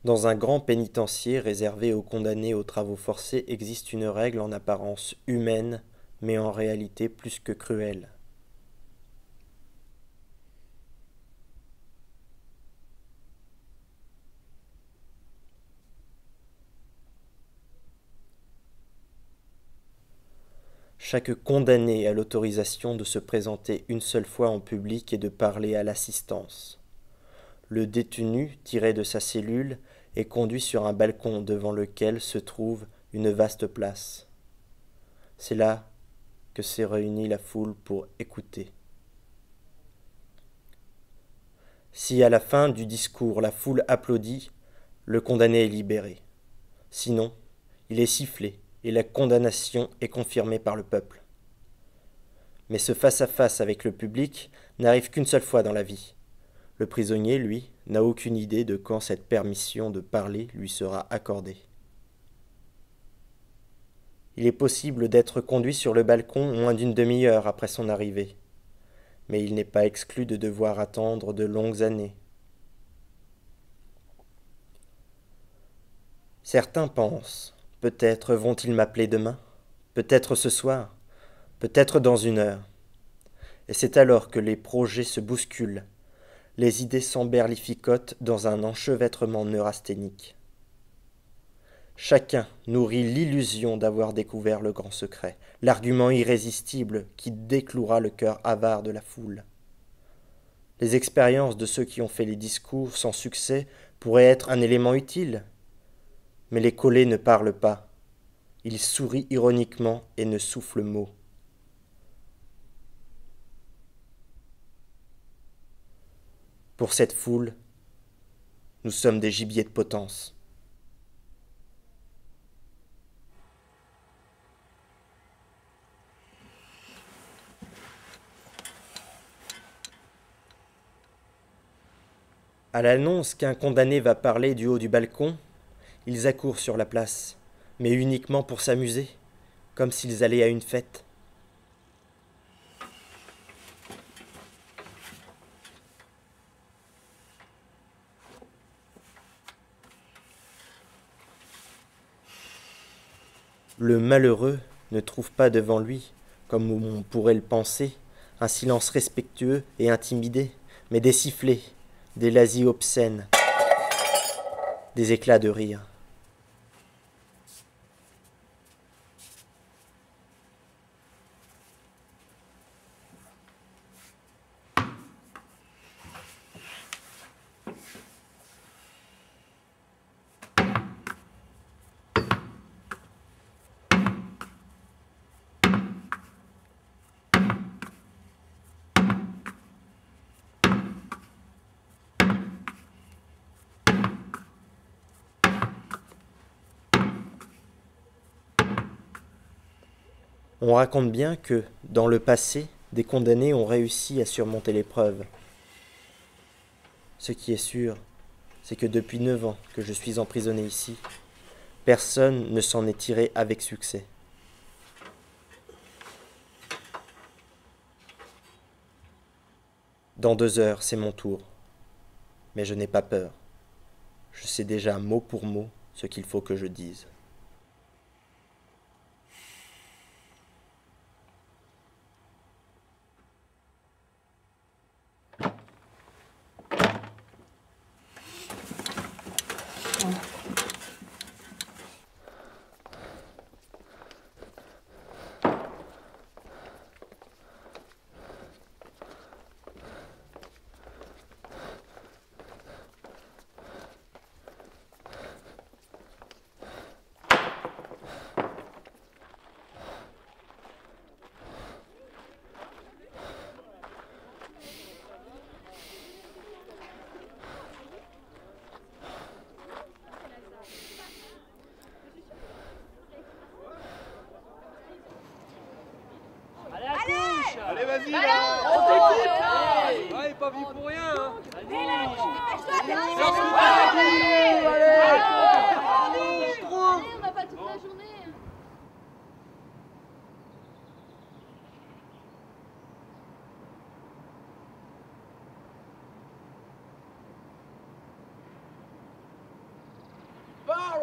Dans un grand pénitencier réservé aux condamnés aux travaux forcés existe une règle en apparence humaine, mais en réalité plus que cruelle. Chaque condamné a l'autorisation de se présenter une seule fois en public et de parler à l'assistance. Le détenu, tiré de sa cellule, est conduit sur un balcon devant lequel se trouve une vaste place. C'est là que s'est réunie la foule pour écouter. Si à la fin du discours la foule applaudit, le condamné est libéré. Sinon, il est sifflé et la condamnation est confirmée par le peuple. Mais ce face-à-face avec le public n'arrive qu'une seule fois dans la vie. Le prisonnier, lui, n'a aucune idée de quand cette permission de parler lui sera accordée. Il est possible d'être conduit sur le balcon moins d'une demi-heure après son arrivée, mais il n'est pas exclu de devoir attendre de longues années. Certains pensent, peut-être vont-ils m'appeler demain, peut-être ce soir, peut-être dans une heure. Et c'est alors que les projets se bousculent, les idées s'emberlificotent dans un enchevêtrement neurasthénique. Chacun nourrit l'illusion d'avoir découvert le grand secret, l'argument irrésistible qui déclouera le cœur avare de la foule. Les expériences de ceux qui ont fait les discours sans succès pourraient être un élément utile, mais les collés ne parlent pas. Ils sourient ironiquement et ne soufflent mot. Pour cette foule, nous sommes des gibiers de potence. À l'annonce qu'un condamné va parler du haut du balcon, ils accourent sur la place, mais uniquement pour s'amuser, comme s'ils allaient à une fête. Le malheureux ne trouve pas devant lui, comme on pourrait le penser, un silence respectueux et intimidé, mais des sifflets, des lazis obscènes, des éclats de rire. On raconte bien que, dans le passé, des condamnés ont réussi à surmonter l'épreuve. Ce qui est sûr, c'est que depuis 9 ans que je suis emprisonné ici, personne ne s'en est tiré avec succès. Dans 2 heures, c'est mon tour. Mais je n'ai pas peur. Je sais déjà mot pour mot ce qu'il faut que je dise. Allez, vas-y là. On t'écoute. Ouais, il est pas venu pour rien. Hein. Allez, on n'a pas toute la journée.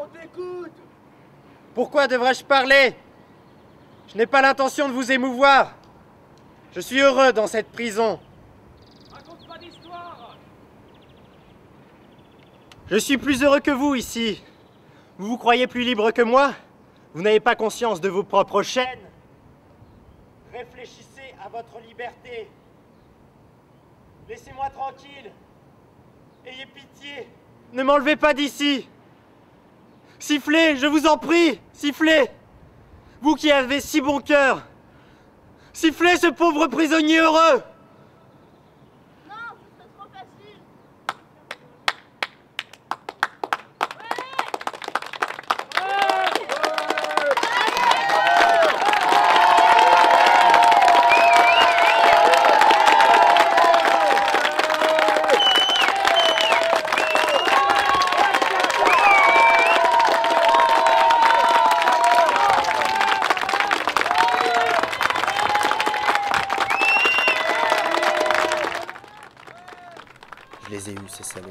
t'écoute. Pourquoi devrais-je parler? Je n'ai pas l'intention de vous émouvoir. Je suis heureux dans cette prison. Raconte pas d'histoire. Je suis plus heureux que vous ici. Vous vous croyez plus libre que moi? Vous n'avez pas conscience de vos propres chaînes? Réfléchissez à votre liberté. Laissez-moi tranquille. Ayez pitié. Ne m'enlevez pas d'ici. Sifflez, je vous en prie, sifflez. Vous qui avez si bon cœur. Sifflez ce pauvre prisonnier heureux. Non, ce serait trop facile. Je les ai eus, ces salauds.